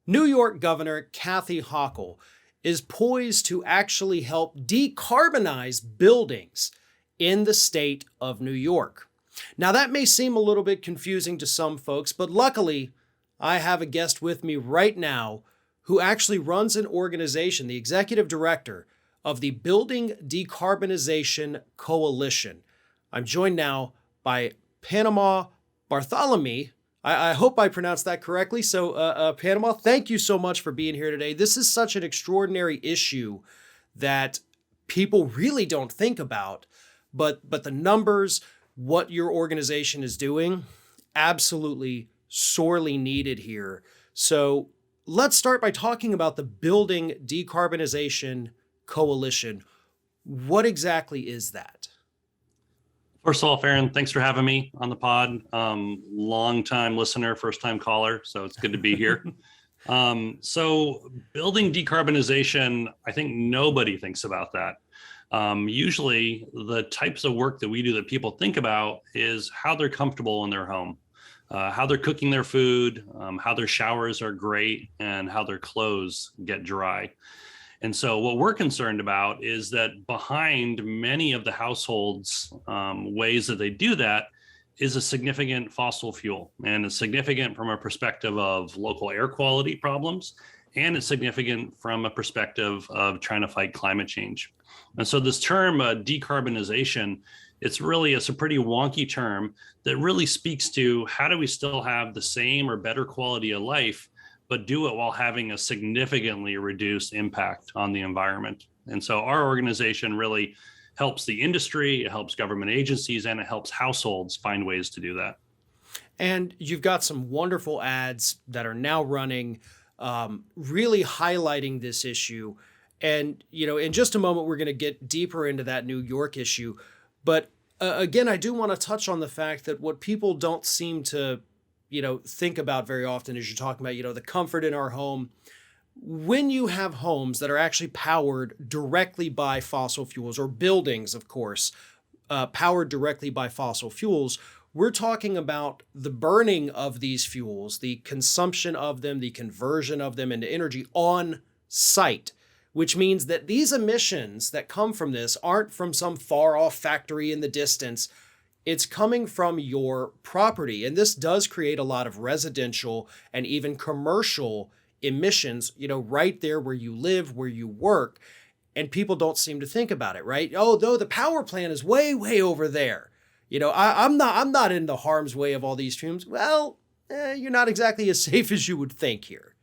New York Governor Kathy Hochul is poised to actually help decarbonize buildings in the state of New York. Now, that may seem a little bit confusing to some folks, but luckily, I have a guest with me right now who actually runs an organization, the executive director of the Building Decarbonization Coalition. I'm joined now by Panama Barthelemy. I hope I pronounced that correctly. So, Panama, thank you so much for being here today. This is such an extraordinary issue that people really don't think about, but the numbers, what your organization is doing, absolutely sorely needed here. So let's start by talking about the Building Decarbonization Coalition. What exactly is that? First of all, Farron, thanks for having me on the pod. Long time listener, first time caller, so it's good to be here. So building decarbonization, I think nobody thinks about that. Usually the types of work that we do that people think about is how they're comfortable in their home, how they're cooking their food, how their showers are great, and how their clothes get dry. And so what we're concerned about is that behind many of the households' ways that they do that is a significant fossil fuel. And it's significant from a perspective of local air quality problems, and it's significant from a perspective of trying to fight climate change. And so this term decarbonization, it's a pretty wonky term that really speaks to how do we still have the same or better quality of life, but do it while having a significantly reduced impact on the environment. And so our organization really helps the industry, it helps government agencies, and it helps households find ways to do that. And you've got some wonderful ads that are now running, really highlighting this issue. And, in just a moment, we're going to get deeper into that New York issue. But again, I do want to touch on the fact that what people don't seem to think about very often as you're talking about, the comfort in our home. When you have homes that are actually powered directly by fossil fuels, or buildings, of course, powered directly by fossil fuels, we're talking about the burning of these fuels, the consumption of them, the conversion of them into energy on site, which means that these emissions that come from this aren't from some far off factory in the distance. It's coming from your property. And this does create a lot of residential and even commercial emissions, right there where you live, where you work. And people don't seem to think about it, right? Oh, though the power plant is way, way over there. I'm not in the harm's way of all these fumes. Well, you're not exactly as safe as you would think here.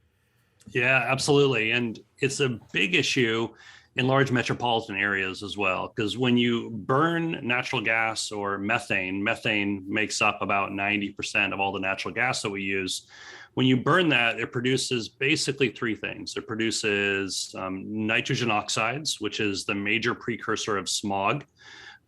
Yeah, absolutely. And it's a big issue in large metropolitan areas as well, because when you burn natural gas or methane makes up about 90% of all the natural gas that we use. When you burn that, it produces basically three things. It produces nitrogen oxides, which is the major precursor of smog,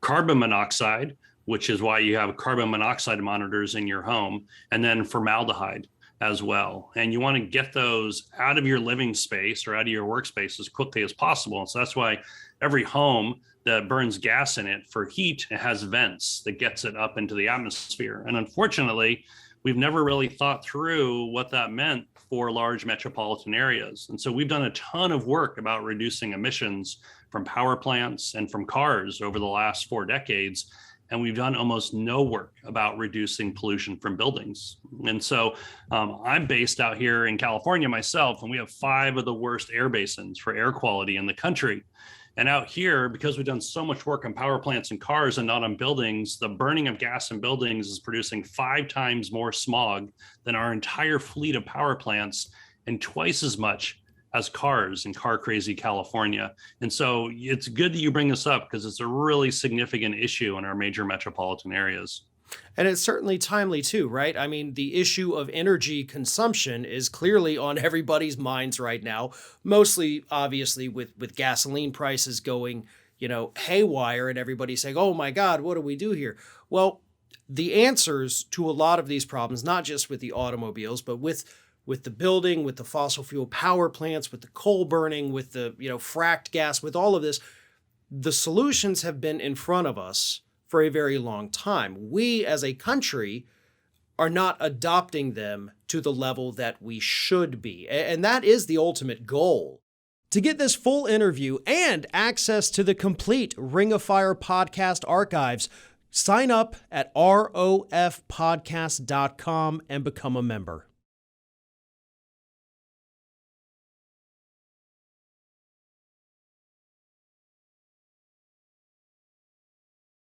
carbon monoxide, which is why you have carbon monoxide monitors in your home, and then formaldehyde as well. And you want to get those out of your living space or out of your workspace as quickly as possible. And so that's why every home that burns gas in it for heat, it has vents that gets it up into the atmosphere. And unfortunately, we've never really thought through what that meant for large metropolitan areas. And so we've done a ton of work about reducing emissions from power plants and from cars over the last 4 decades. And we've done almost no work about reducing pollution from buildings. And so I'm based out here in California myself, and we have 5 of the worst air basins for air quality in the country. And out here, because we've done so much work on power plants and cars and not on buildings, the burning of gas in buildings is producing 5 times more smog than our entire fleet of power plants, and twice as much as cars in car crazy California. And so it's good that you bring this up because it's a really significant issue in our major metropolitan areas. And it's certainly timely too, right? I mean, the issue of energy consumption is clearly on everybody's minds right now, mostly obviously with gasoline prices going, haywire, and everybody saying, oh my God, what do we do here? Well, the answers to a lot of these problems, not just with the automobiles, but with the building, with the fossil fuel power plants, with the coal burning, with the, fracked gas, with all of this, the solutions have been in front of us for a very long time. We as a country are not adopting them to the level that we should be. And that is the ultimate goal. To get this full interview and access to the complete Ring of Fire podcast archives, sign up at rofpodcast.com and become a member.